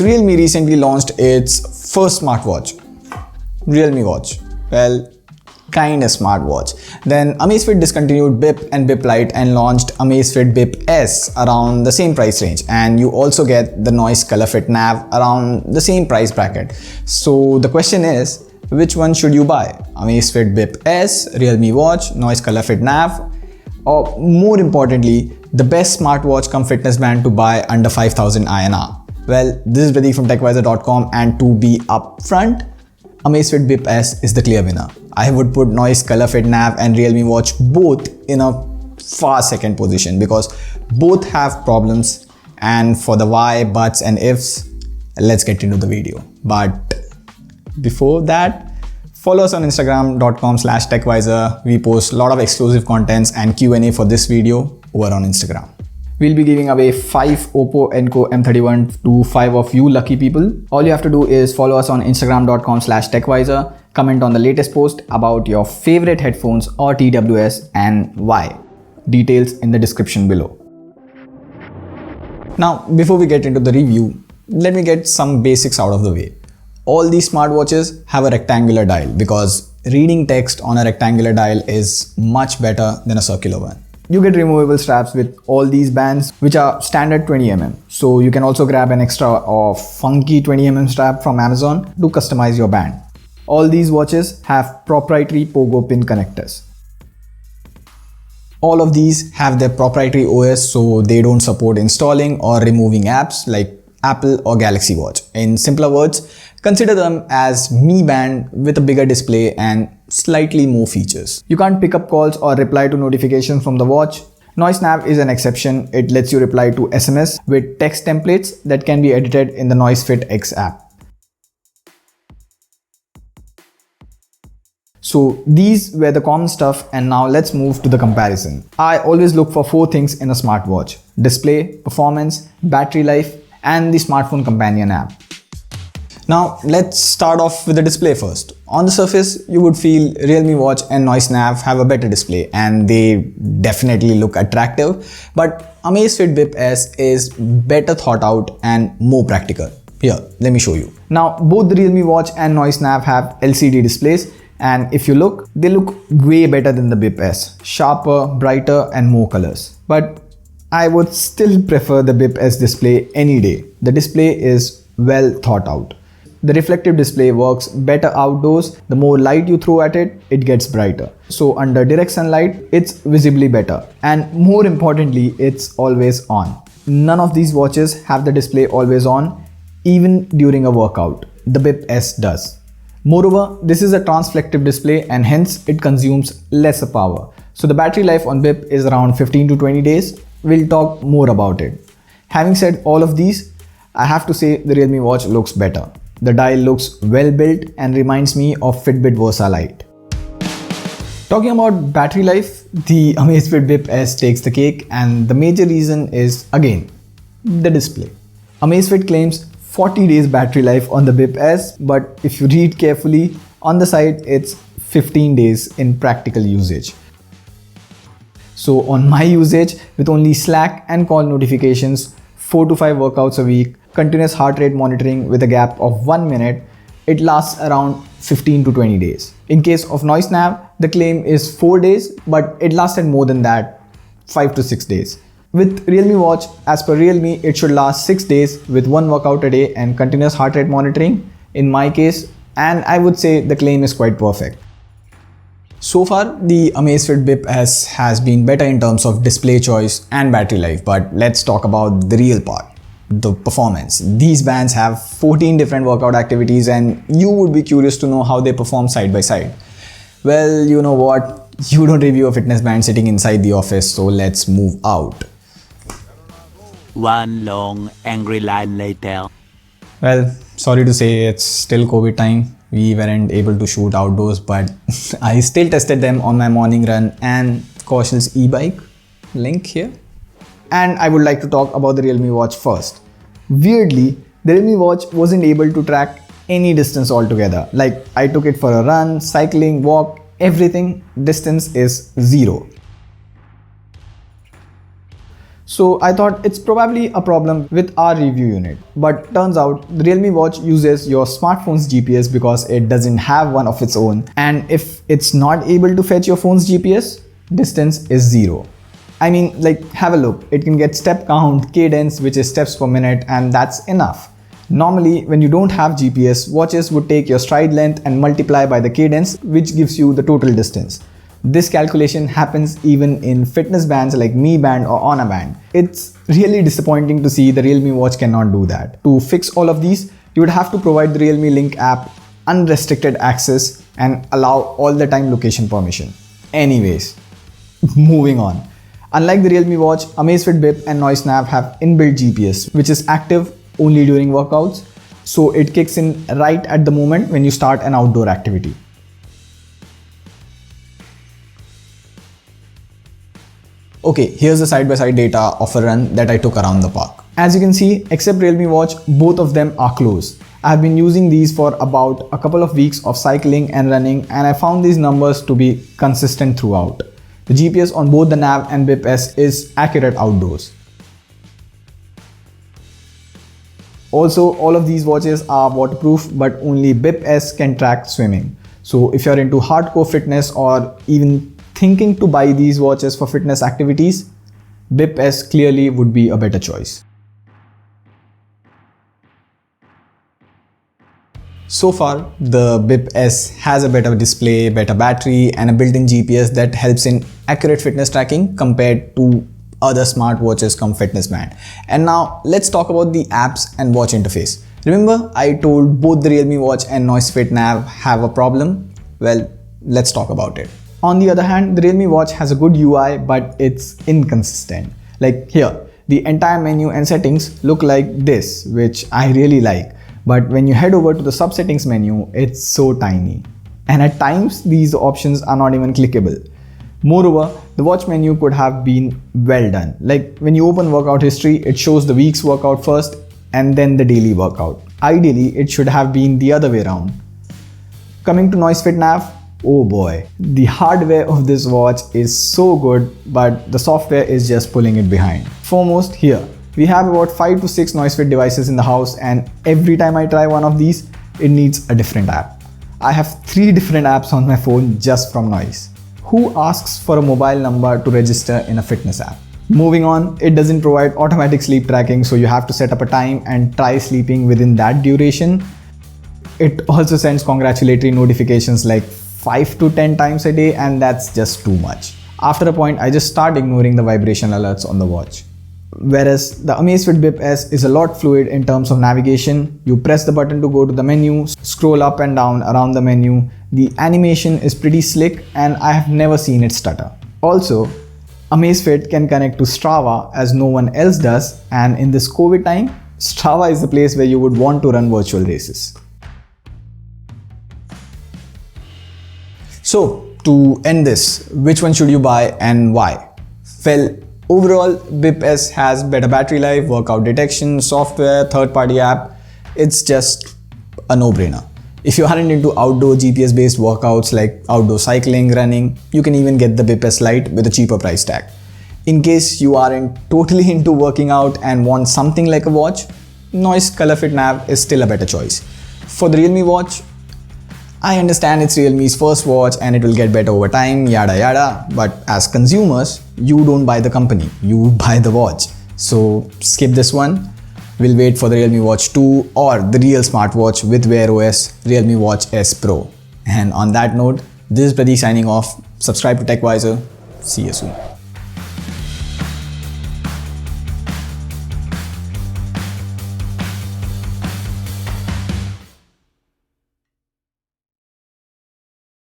Realme recently launched its first smartwatch, Realme Watch. Well, kind of smartwatch. Then Amazfit discontinued BIP and BIP Lite and launched Amazfit BIP S around the same price range, and you also get the noise color Fit Nav around the same price bracket. So the question is, which one should you buy? Amazfit BIP S, Realme Watch, noise color Fit Nav, or more importantly, the best smartwatch come fitness band to buy under 5,000 INR? Well, this is Pradeep from TechWiser.com, and to be upfront, Amazfit BIP S is the clear winner. I would put noise color Fit Nav and Realme Watch both in a far second position because both have problems, and for the why, buts and ifs, let's get into the video. But before that, follow us on Instagram.com/TechWiser. We post a lot of exclusive contents and Q&A for this video over on Instagram. We'll be giving away 5 OPPO ENCO M31 to 5 of you lucky people. All you have to do is follow us on Instagram.com/TechWiser, comment on the latest post about your favorite headphones or TWS and why. Details in the description below. Now, before we get into the review, let me get some basics out of the way. All these smartwatches have a rectangular dial because reading text on a rectangular dial is much better than a circular one. You get removable straps with all these bands, which are standard 20mm. So you can also grab an extra or funky 20mm strap from Amazon to customize your band. All these watches have proprietary pogo pin connectors. All of these have their proprietary OS, so they don't support installing or removing apps like Apple or Galaxy Watch. In simpler words, consider them as Mi Band with a bigger display and slightly more features. You can't pick up calls or reply to notifications from the watch. Noise Nav is an exception. It lets you reply to SMS with text templates that can be edited in the NoiseFit X app. So these were the common stuff, and now let's move to the comparison. I always look for 4 things in a smartwatch: display, performance, battery life, and the smartphone companion app. Now let's start off with the display first. On the surface, you would feel Realme Watch and Noise Nav have a better display and they definitely look attractive, but Amazfit BIP S is better thought out and more practical. Here, let me show you. Now both the Realme Watch and Noise Nav have LCD displays, and if you look, they look way better than the BIP S. Sharper, brighter and more colors. But I would still prefer the BIP S display any day. The display is well thought out. The reflective display works better outdoors. The more light you throw at it, it gets brighter. So under direct sunlight, it's visibly better. And more importantly, it's always on. None of these watches have the display always on, even during a workout. The BIP S does. Moreover, this is a transflective display and hence it consumes lesser power. So the battery life on BIP is around 15 to 20 days. We'll talk more about it. Having said all of these, I have to say the Realme Watch looks better. The dial looks well built and reminds me of Fitbit Versa Lite. Talking about battery life, the Amazfit BIP S takes the cake, and the major reason is, again, the display. Amazfit claims 40 days battery life on the BIP S, but if you read carefully, on the side it's 15 days in practical usage. So on my usage, with only Slack and call notifications, 4 to 5 workouts a week, continuous heart rate monitoring with a gap of 1 minute, it lasts around 15 to 20 days. In case of Noise Nav, the claim is 4 days, but it lasted more than that, 5 to 6 days. With Realme Watch, as per Realme, it should last 6 days with 1 workout a day and continuous heart rate monitoring in my case, and I would say the claim is quite perfect. So far, the Amazfit BIP S has been better in terms of display choice and battery life, but let's talk about the real part, the performance. These bands have 14 different workout activities and you would be curious to know how they perform side by side. Well, you know what? You don't review a fitness band sitting inside the office, so let's move out. One long angry line later. Well, sorry to say, it's still COVID time. We weren't able to shoot outdoors, but I still tested them on my morning run and Kaushil's e-bike, link here. And I would like to talk about the Realme Watch first. Weirdly, the Realme Watch wasn't able to track any distance altogether. Like, I took it for a run, cycling, walk, everything, distance is 0. So I thought it's probably a problem with our review unit. But turns out the Realme Watch uses your smartphone's GPS because it doesn't have one of its own. And if it's not able to fetch your phone's GPS, distance is 0. I mean, like, have a look. It can get step count, cadence, which is steps per minute, and that's enough. Normally, when you don't have GPS, watches would take your stride length and multiply by the cadence, which gives you the total distance. This calculation happens even in fitness bands like Mi Band or Honor Band. It's really disappointing to see the Realme Watch cannot do that. To fix all of these, you would have to provide the Realme Link app unrestricted access and allow all the time location permission. Anyways, moving on. Unlike the Realme Watch, Amazfit Bip and Noise Nav have inbuilt GPS, which is active only during workouts, so it kicks in right at the moment when you start an outdoor activity. Okay, here's the side-by-side data of a run that I took around the park. As you can see, except Realme Watch, both of them are closed. I have been using these for about a couple of weeks of cycling and running, and I found these numbers to be consistent throughout. The GPS on both the Nav and Bip S is accurate outdoors. Also, all of these watches are waterproof, but only Bip S can track swimming. So if you're into hardcore fitness or even thinking to buy these watches for fitness activities, Bip S clearly would be a better choice. So far, the Bip S has a better display, better battery, and a built-in GPS that helps in accurate fitness tracking compared to other smartwatches come fitness band. And now let's talk about the apps and watch interface. Remember, I told both the Realme Watch and Noise Fit Nav have a problem? Well, let's talk about it. On the other hand, the Realme Watch has a good UI, but it's inconsistent. Like here, the entire menu and settings look like this, which I really like. But when you head over to the sub-settings menu, it's so tiny. And at times, these options are not even clickable. Moreover, the watch menu could have been well done. Like when you open workout history, it shows the week's workout first and then the daily workout. Ideally, it should have been the other way around. Coming to Noise Fit Nav, oh boy, the hardware of this watch is so good, but the software is just pulling it behind. Foremost here, we have about 5 to 6 Noise Fit devices in the house, and every time I try one of these, it needs a different app. I have 3 different apps on my phone just from Noise. Who asks for a mobile number to register in a fitness app? Moving on, it doesn't provide automatic sleep tracking, so you have to set up a time and try sleeping within that duration. It also sends congratulatory notifications like 5 to 10 times a day, and that's just too much. After a point, I just start ignoring the vibration alerts on the watch. Whereas the Amazfit Bip S is a lot fluid in terms of navigation. You press the button to go to the menu, scroll up and down around the menu. The animation is pretty slick, and I have never seen it stutter. Also, Amazfit can connect to Strava as no one else does, and in this COVID time, Strava is the place where you would want to run virtual races. So, to end this, which one should you buy and why? Well, overall, Bip S has better battery life, workout detection, software, third-party app. It's just a no-brainer. If you aren't into outdoor GPS-based workouts like outdoor cycling, running, you can even get the Bip S Lite with a cheaper price tag. In case you aren't totally into working out and want something like a watch, Noise Color Fit Nav is still a better choice. For the Realme Watch, I understand it's Realme's first watch and it will get better over time, yada yada, but as consumers, you don't buy the company, you buy the watch. So skip this one. We'll wait for the Realme Watch 2 or the real smartwatch with Wear OS, Realme Watch S Pro. And on that note, this is Pradeep signing off. Subscribe to TechWiser. See you soon.